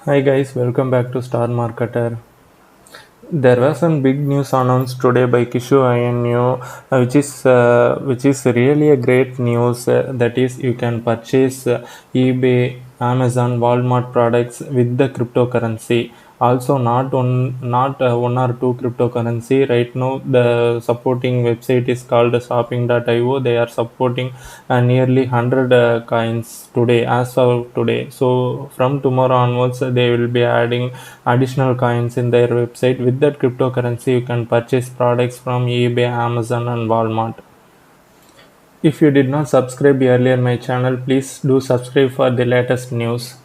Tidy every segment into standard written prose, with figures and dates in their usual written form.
Hi guys, welcome back to Star Marketer. There was some big news announced today by Kishu INU, which is really a great news. That is, you can purchase eBay, Amazon, Walmart products with the cryptocurrency. Also, not one or two cryptocurrency. Right now, the supporting website is called shopping.io. They are supporting nearly 100 coins today, as of today. So from tomorrow onwards, they will be adding additional coins in their website. With that cryptocurrency, you can purchase products from eBay, Amazon, and Walmart. If you did not subscribe earlier my channel, please do subscribe for the latest news.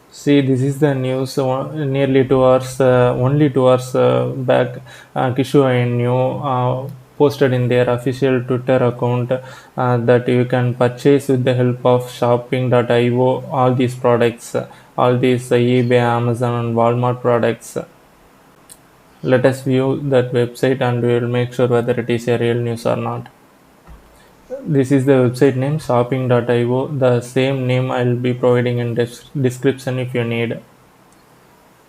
See, this is the news. Nearly 2 hours, only 2 hours back, Kishu and New posted in their official Twitter account that you can purchase with the help of shopping.io all these products, all these eBay, Amazon, and Walmart products. Let us view that website and we will make sure whether it is a real news or not. This is the website name shopping.io. The same name I will be providing in description if you need.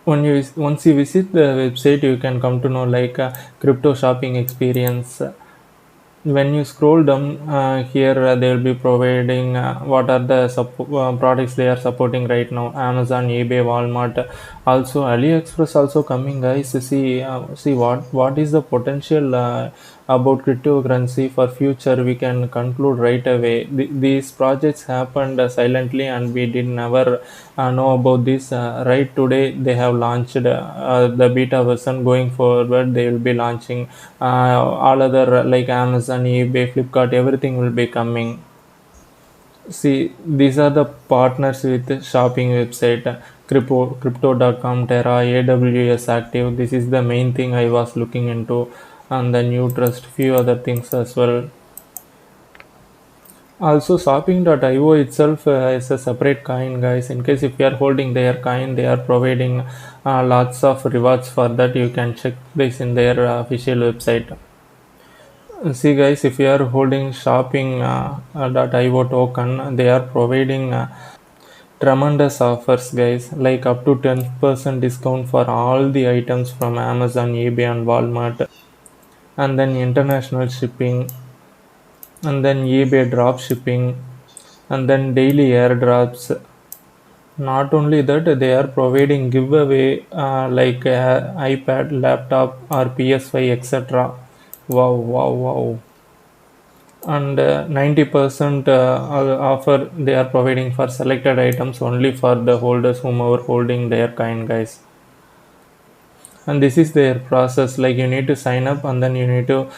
Once you visit the website, you can come to know like a crypto shopping experience. When you scroll down here, they will be providing what are the products they are supporting right now: Amazon, eBay, Walmart, also AliExpress also coming, guys. See what is the potential about cryptocurrency for future. We can conclude right away. These projects happened silently and we did never know about this. Right today they have launched the beta version. Going forward they will be launching all other like Amazon, eBay, Flipkart, everything will be coming. See, these are the partners with shopping website: crypto.com, Terra, AWS Active. This is the main thing I was looking into, and the new trust, few other things as well. Also, shopping.io itself is a separate coin, guys. In case if you are holding their coin, they are providing lots of rewards for that. You can check this in their official website. See, guys, if you are holding shopping.io token, they are providing tremendous offers, guys, like up to 10% discount for all the items from Amazon, eBay, and Walmart, and then international shipping, and then eBay drop shipping, and then daily airdrops. Not only that, they are providing giveaway like iPad, laptop, or PS5, etc. Wow, wow, wow. And 90% offer they are providing for selected items only for the holders whomever holding their kind, guys. And this is their process. Like, you need to sign up and then you need to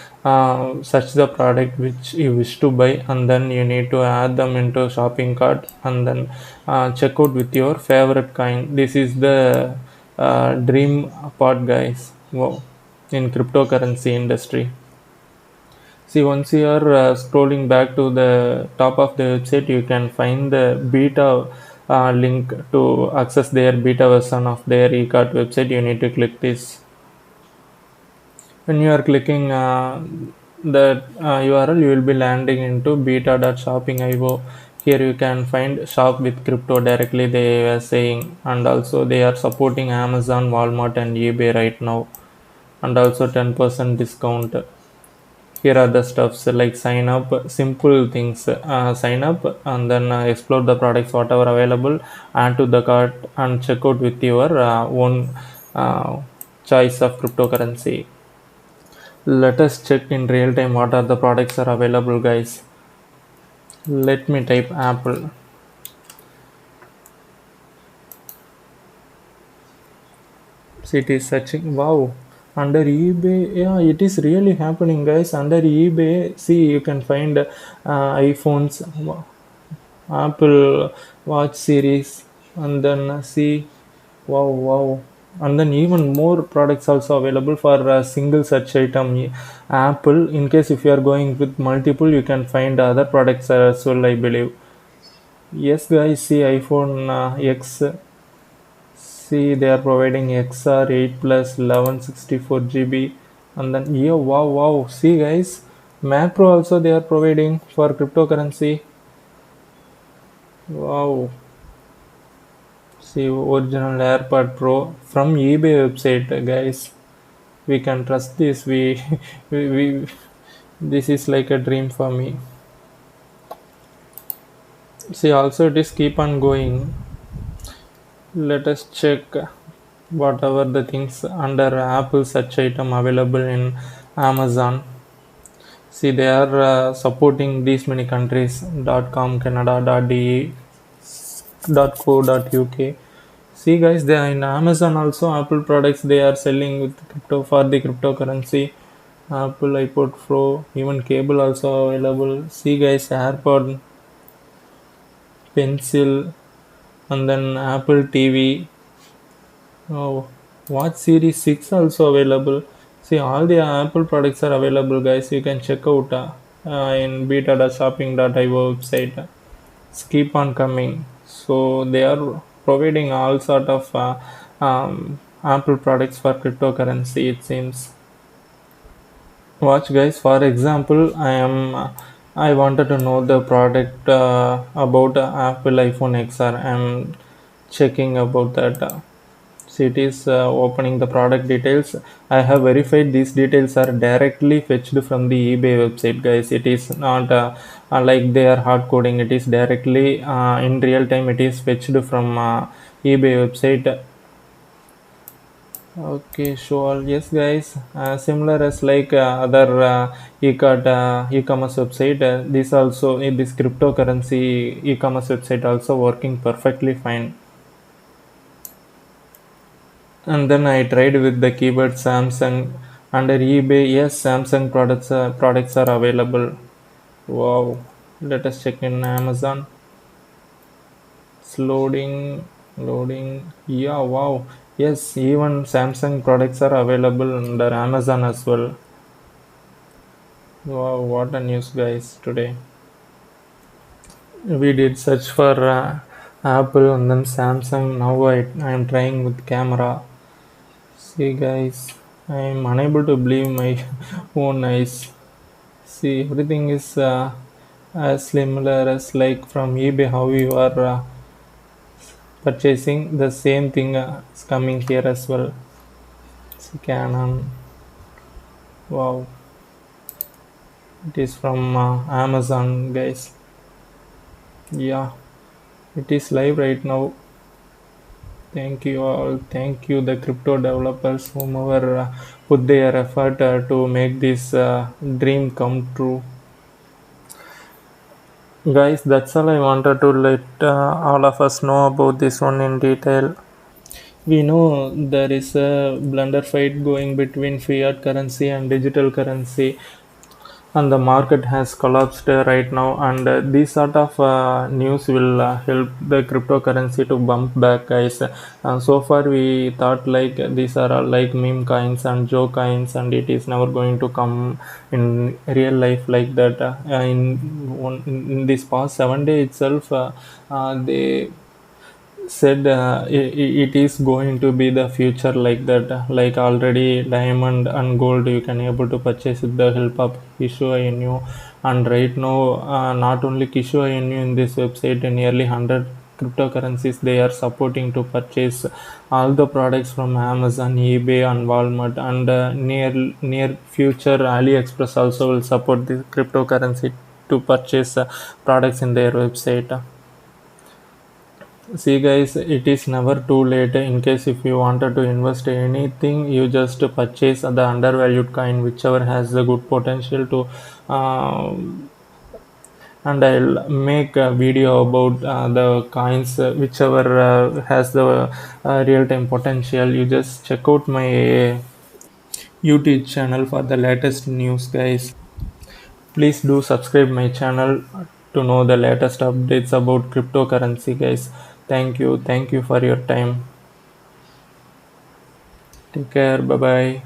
search the product which you wish to buy, and then you need to add them into shopping cart, and then check out with your favorite kind. This is the dream part, guys. Wow. In cryptocurrency industry. See, once you are scrolling back to the top of the website, you can find the beta link to access their beta version of their eCart website. You need to click this. When you are clicking the URL, you will be landing into beta.shopping.io. Here you can find shop with crypto directly, they were saying, and also they are supporting Amazon, Walmart, and eBay right now, and also 10% discount. Here are the stuffs like sign up, simple things. Sign up and then explore the products whatever available, add to the cart, and check out with your own uh, choice of cryptocurrency. Let us check in real time what are the products are available, guys. Let me type Apple. See, it is searching. Wow. Under eBay, yeah, it is really happening, guys. Under eBay, see, you can find iPhones, Apple Watch series, and then see, wow, wow, and then even more products also available for a single search item. Apple, in case if you are going with multiple, you can find other products as well, I believe. Yes, guys, see iPhone X. See, they are providing XR 8 plus 1164 GB, and then yeah, wow, wow. See, guys, Mac Pro also they are providing for cryptocurrency. Wow. See, original AirPod Pro from eBay website, guys. We can trust this. We this is like a dream for me. See, also it is keep on going. Let us check whatever the things under Apple search item available in Amazon. See, they are supporting these many countries: .com, Canada, .de, .co.uk. See, guys, they are in Amazon also. Apple products they are selling with crypto for the cryptocurrency. Apple iPod Pro, even cable also available. See, guys, AirPod, pencil, and then Apple TV. Oh, Watch Series 6 also available. See, all the Apple products are available, guys. You can check out in beta.shopping.io website. It's keep on coming. So they are providing all sort of Apple products for cryptocurrency. It seems. Watch, guys. For example, I wanted to know the product about Apple iPhone XR. I'm checking about that. So it is opening the product details. I have verified these details are directly fetched from the eBay website, guys. It is not like they are hard coding. It is directly in real time. It is fetched from eBay website. Okay, sure. Yes, guys. Similar as like other e-commerce website. This also in this cryptocurrency e-commerce website also working perfectly fine. And then I tried with the keyboard Samsung under eBay. Yes, Samsung products are available. Wow. Let us check in Amazon. It's loading. Yeah, wow. Yes, even Samsung products are available under Amazon as well. Wow, what a news, guys, today. We did search for Apple and then Samsung. Now I am trying with camera. See, guys, I am unable to believe my own eyes. See, everything is as similar as like from eBay how you are purchasing the same thing is coming here as well. See, Canon. Wow, it is from Amazon, guys. Yeah, it is live right now. Thank you all. Thank you, the crypto developers, whomever put their effort to make this dream come true. Guys, that's all I wanted to let all of us know about this one in detail. We know there is a blunder fight going between fiat currency and digital currency, and the market has collapsed right now. And these sort of news will help the cryptocurrency to bump back, guys. So far, we thought like these are all like meme coins and joke coins, and it is never going to come in real life like that. In this past 7 days itself, they said it is going to be the future like that, like already diamond and gold you can able to purchase with the help of Kishu INU. And right now not only Kishu INU, in this website nearly 100 cryptocurrencies they are supporting to purchase all the products from Amazon, eBay and Walmart. And near future AliExpress also will support the cryptocurrency to purchase products in their website. See, guys, it is never too late. In case if you wanted to invest in anything, you just purchase the undervalued coin, whichever has the good potential to. And I'll make a video about the coins, whichever has the real time potential. You just check out my YouTube channel for the latest news, guys. Please do subscribe my channel to know the latest updates about cryptocurrency, guys. Thank you for your time. Take care. Bye bye.